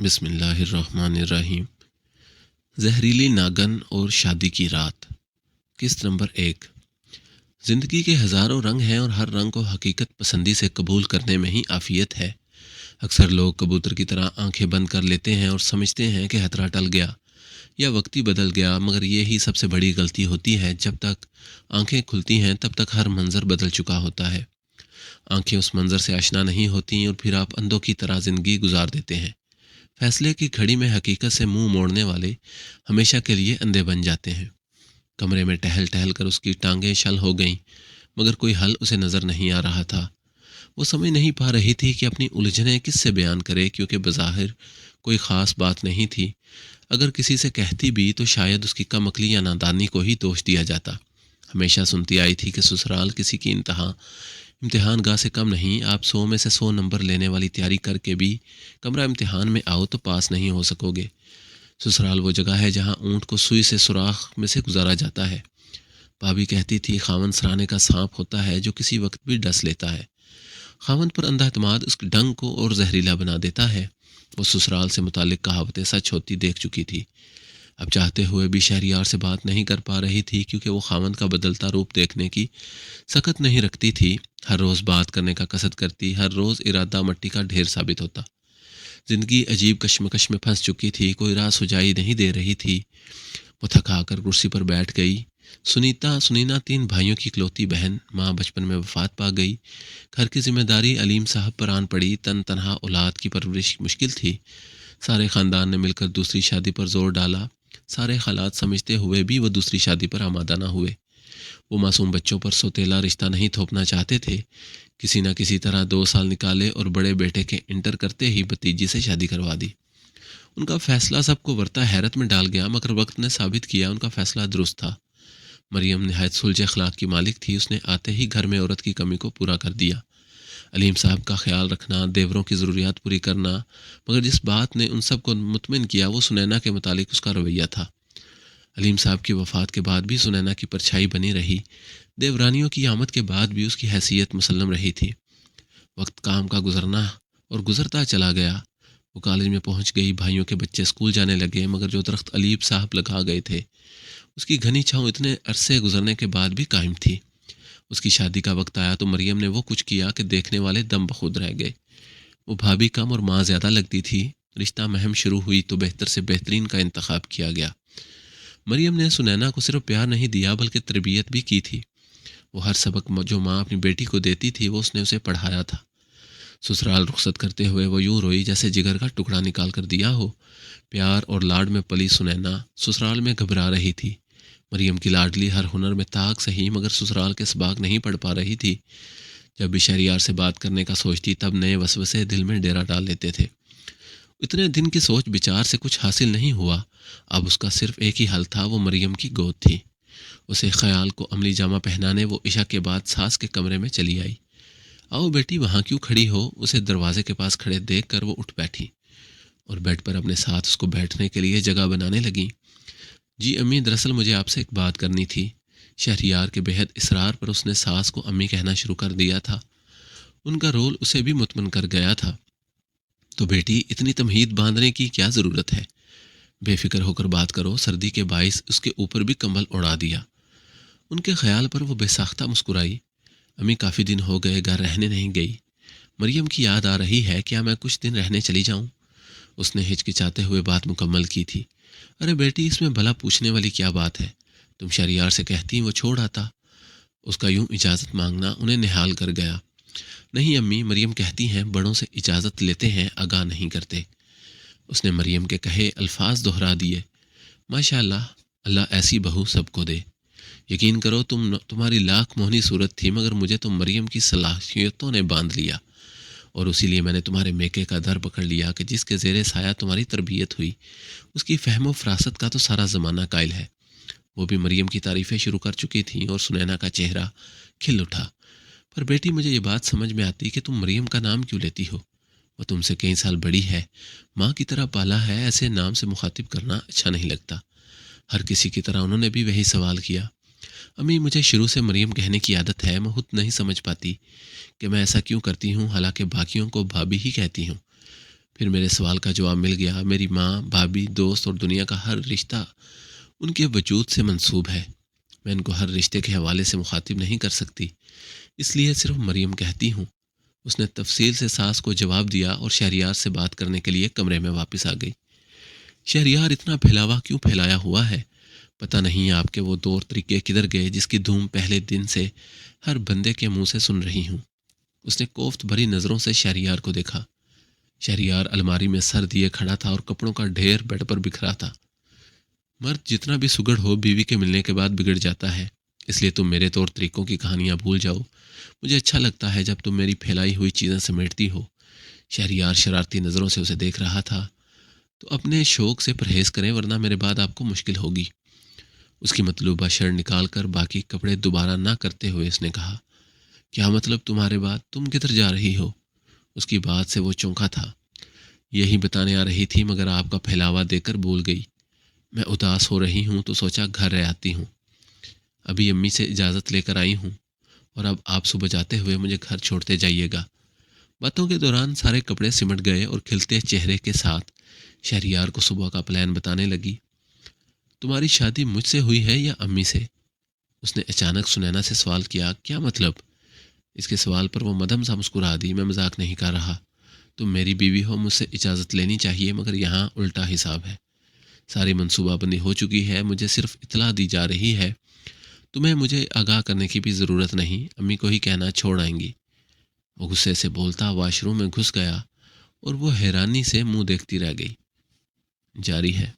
بسم اللہ الرحمن الرحیم۔ زہریلی ناگن اور شادی کی رات۔ قسط نمبر 1۔ زندگی کے ہزاروں رنگ ہیں اور ہر رنگ کو حقیقت پسندی سے قبول کرنے میں ہی عافیت ہے۔ اکثر لوگ کبوتر کی طرح آنکھیں بند کر لیتے ہیں اور سمجھتے ہیں کہ خطرہ ٹل گیا یا وقت ہی بدل گیا، مگر یہی سب سے بڑی غلطی ہوتی ہے۔ جب تک آنکھیں کھلتی ہیں تب تک ہر منظر بدل چکا ہوتا ہے۔ آنکھیں اس منظر سے آشنا نہیں ہوتی اور پھر آپ اندھوں کی طرح زندگی گزار دیتے ہیں۔ فیصلے کی گھڑی میں حقیقت سے منہ موڑنے والے ہمیشہ کے لیے اندھے بن جاتے ہیں۔ کمرے میں ٹہل ٹہل کر اس کی ٹانگیں شل ہو گئیں، مگر کوئی حل اسے نظر نہیں آ رہا تھا۔ وہ سمجھ نہیں پا رہی تھی کہ اپنی الجھنیں کس سے بیان کرے، کیونکہ بظاہر کوئی خاص بات نہیں تھی۔ اگر کسی سے کہتی بھی تو شاید اس کی کم عقلی یا نادانی کو ہی دوش دیا جاتا۔ ہمیشہ سنتی آئی تھی کہ سسرال کسی کی امتحان گاہ سے کم نہیں۔ آپ 100 میں سے 100 نمبر لینے والی تیاری کر کے بھی کمرہ امتحان میں آؤ تو پاس نہیں ہو سکو گے۔ سسرال وہ جگہ ہے جہاں اونٹ کو سوئی سے سوراخ میں سے گزارا جاتا ہے۔ بھابھی کہتی تھی خاوند سرانے کا سانپ ہوتا ہے جو کسی وقت بھی ڈس لیتا ہے۔ خاوند پر اندھا اعتماد اس ڈنگ کو اور زہریلا بنا دیتا ہے۔ وہ سسرال سے متعلق کہاوتیں سچ ہوتی دیکھ چکی تھی۔ اب چاہتے ہوئے بھی شہریار سے بات نہیں کر پا رہی تھی، کیونکہ وہ خاوند کا بدلتا روپ دیکھنے کی سکت نہیں رکھتی تھی۔ ہر روز بات کرنے کا قصد کرتی، ہر روز ارادہ مٹی کا ڈھیر ثابت ہوتا۔ زندگی عجیب کشمکش میں پھنس چکی تھی، کوئی راہ سجائی نہیں دے رہی تھی۔ وہ تھکا کر کرسی پر بیٹھ گئی۔ سنینا 3 بھائیوں کی اکلوتی بہن، ماں بچپن میں وفات پا گئی۔ گھر کی ذمہ داری علیم صاحب پر آن پڑی۔ تنہا اولاد کی پرورش مشکل تھی۔ سارے خاندان نے مل کر دوسری شادی پر زور ڈالا۔ سارے حالات سمجھتے ہوئے بھی وہ دوسری شادی پر آمادہ نہ ہوئے۔ وہ معصوم بچوں پر سوتیلا رشتہ نہیں تھوپنا چاہتے تھے۔ کسی نہ کسی طرح 2 سال نکالے اور بڑے بیٹے کے انٹر کرتے ہی بھتیجی سے شادی کروا دی۔ ان کا فیصلہ سب کو ورطہ حیرت میں ڈال گیا، مگر وقت نے ثابت کیا ان کا فیصلہ درست تھا۔ مریم نہایت سلجھے اخلاق کی مالک تھی۔ اس نے آتے ہی گھر میں عورت کی کمی کو پورا کر دیا۔ علیم صاحب کا خیال رکھنا، دیوروں کی ضروریات پوری کرنا، مگر جس بات نے ان سب کو مطمئن کیا وہ سنینا کے متعلق اس کا رویہ تھا۔ علیم صاحب کی وفات کے بعد بھی سنینا کی پرچھائی بنی رہی۔ دیورانیوں کی آمد کے بعد بھی اس کی حیثیت مسلم رہی تھی۔ وقت کام کا گزرنا اور گزرتا چلا گیا۔ وہ کالج میں پہنچ گئی، بھائیوں کے بچے اسکول جانے لگے، مگر جو درخت علیم صاحب لگا گئے تھے اس کی گھنی چھاؤں اتنے عرصے گزرنے کے بعد بھی قائم تھی۔ اس کی شادی کا وقت آیا تو مریم نے وہ کچھ کیا کہ دیکھنے والے دم بخود رہ گئے۔ وہ بھابھی کم اور ماں زیادہ لگتی تھی۔ رشتہ مہم شروع ہوئی تو بہتر سے بہترین کا انتخاب کیا گیا۔ مریم نے سنینا کو صرف پیار نہیں دیا بلکہ تربیت بھی کی تھی۔ وہ ہر سبق جو ماں اپنی بیٹی کو دیتی تھی وہ اس نے اسے پڑھایا تھا۔ سسرال رخصت کرتے ہوئے وہ یوں روئی جیسے جگر کا ٹکڑا نکال کر دیا ہو۔ پیار اور لاڈ میں پلی سنینا سسرال میں گھبرا رہی تھی۔ مریم کی لاڈلی ہر ہنر میں طاق سہی، مگر سسرال کے اسباق نہیں پڑھ پا رہی تھی۔ جب بھی شہریار سے بات کرنے کا سوچتی تب نئے وسوسے دل میں ڈیرا ڈال لیتے تھے۔ اتنے دن کی سوچ بچار سے کچھ حاصل نہیں ہوا۔ اب اس کا صرف ایک ہی حل تھا، وہ مریم کی گود تھی۔ اسے خیال کو عملی جامہ پہنانے وہ عشاء کے بعد ساس کے کمرے میں چلی آئی۔ آؤ بیٹی وہاں کیوں کھڑی ہو؟ اسے دروازے کے پاس کھڑے دیکھ کر وہ اٹھ بیٹھی اور بیڈ پر اپنے ساتھ اس کو بیٹھنے کے لیے جگہ بنانے لگیں۔ جی امی، دراصل مجھے آپ سے ایک بات کرنی تھی۔ شہریار کے بےحد اصرار پر اس نے ساس کو امی کہنا شروع کر دیا تھا۔ ان کا رول اسے بھی مطمئن کر گیا تھا۔ تو بیٹی اتنی تمہید باندھنے کی کیا ضرورت ہے؟ بے فکر ہو کر بات کرو۔ سردی کے باعث اس کے اوپر بھی کمبل اڑا دیا۔ ان کے خیال پر وہ بے ساختہ مسکرائی۔ امی کافی دن ہو گئے گھر رہنے نہیں گئی۔ مریم کی یاد آ رہی ہے، کیا میں کچھ دن رہنے چلی جاؤں؟ اس نے ہچکچاتے ہوئے بات مکمل کی تھی۔ ارے بیٹی، اس میں بھلا پوچھنے والی کیا بات ہے؟ تم شہریار سے کہتی وہ چھوڑ آتا۔ اس کا یوں اجازت مانگنا انہیں نہال کر گیا۔ نہیں امی، مریم کہتی ہیں بڑوں سے اجازت لیتے ہیں، آگاہ نہیں کرتے۔ اس نے مریم کے کہے الفاظ دہرا دیے۔ ماشاء اللہ، اللہ ایسی بہو سب کو دے۔ یقین کرو تمہاری لاکھ موہنی صورت تھی، مگر مجھے تو مریم کی صلاحیتوں نے باندھ لیا، اور اسی لیے میں نے تمہارے میکے کا در پکڑ لیا کہ جس کے زیر سایہ تمہاری تربیت ہوئی اس کی فہم و فراست کا تو سارا زمانہ قائل ہے۔ وہ بھی مریم کی تعریفیں شروع کر چکی تھیں اور سنینا کا چہرہ کھل اٹھا۔ پر بیٹی، مجھے یہ بات سمجھ میں آتی کہ تم مریم کا نام کیوں لیتی ہو؟ وہ تم سے کئی سال بڑی ہے، ماں کی طرح پالا ہے، ایسے نام سے مخاطب کرنا اچھا نہیں لگتا۔ ہر کسی کی طرح انہوں نے بھی وہی سوال کیا۔ امی، مجھے شروع سے مریم کہنے کی عادت ہے، میں خود نہیں سمجھ پاتی کہ میں ایسا کیوں کرتی ہوں، حالانکہ باقیوں کو بھابھی ہی کہتی ہوں۔ پھر میرے سوال کا جواب مل گیا۔ میری ماں، بھابھی، دوست اور دنیا کا ہر رشتہ ان کے وجود سے منسوب ہے۔ میں ان کو ہر رشتے کے حوالے سے مخاطب نہیں کر سکتی، اس لیے صرف مریم کہتی ہوں۔ اس نے تفصیل سے ساس کو جواب دیا اور شہریار سے بات کرنے کے لیے کمرے میں واپس آ گئی۔ شہریار اتنا پھیلاوا کیوں پھیلایا ہوا ہے؟ پتہ نہیں آپ کے وہ دور طریقے کدھر گئے جس کی دھوم پہلے دن سے ہر بندے کے منہ سے سن رہی ہوں۔ اس نے کوفت بھری نظروں سے شہریار کو دیکھا۔ شہریار الماری میں سر دیے کھڑا تھا اور کپڑوں کا ڈھیر بیڈ پر بکھرا تھا۔ مرد جتنا بھی سگڑ ہو بیوی کے ملنے کے بعد بگڑ جاتا ہے، اس لیے تم میرے طور طریقوں کی کہانیاں بھول جاؤ۔ مجھے اچھا لگتا ہے جب تم میری پھیلائی ہوئی چیزیں سمیٹتی ہو۔ شہریار شرارتی نظروں سے اسے دیکھ رہا تھا۔ تو اپنے شوق سے پرہیز کریں ورنہ میرے بعد آپ کو مشکل ہوگی۔ اس کی مطلوبہ شرٹ نکال کر باقی کپڑے دوبارہ نہ کرتے ہوئے اس نے کہا، کیا مطلب تمہارے بات؟ تم کدھر جا رہی ہو؟ اس کی بات سے وہ چونکا تھا۔ یہی بتانے آ رہی تھی مگر آپ کا پھیلاوا دے کر بھول گئی۔ میں اداس ہو رہی ہوں تو سوچا گھر رہ آتی ہوں۔ ابھی امی سے اجازت لے کر آئی ہوں اور اب آپ صبح جاتے ہوئے مجھے گھر چھوڑتے جائیے گا۔ باتوں کے دوران سارے کپڑے سمٹ گئے اور کھلتے چہرے کے ساتھ شہریار کو صبح کا پلان بتانے لگی۔ تمہاری شادی مجھ سے ہوئی ہے یا امی سے؟ اس نے اچانک سنینا سے سوال کیا۔ کیا مطلب؟ اس کے سوال پر وہ مدھم سا مسکرا دی۔ میں مذاق نہیں کر رہا۔ تم میری بیوی ہو، مجھ سے اجازت لینی چاہیے، مگر یہاں الٹا حساب ہے۔ ساری منصوبہ بندی ہو چکی ہے، مجھے صرف اطلاع دی جا رہی ہے۔ تمہیں مجھے آگاہ کرنے کی بھی ضرورت نہیں، امی کو ہی کہنا چھوڑ آئیں گی۔ وہ غصے سے بولتا واش روم میں گھس گیا اور وہ حیرانی سے منہ دیکھتی رہ گئی۔ جاری ہے۔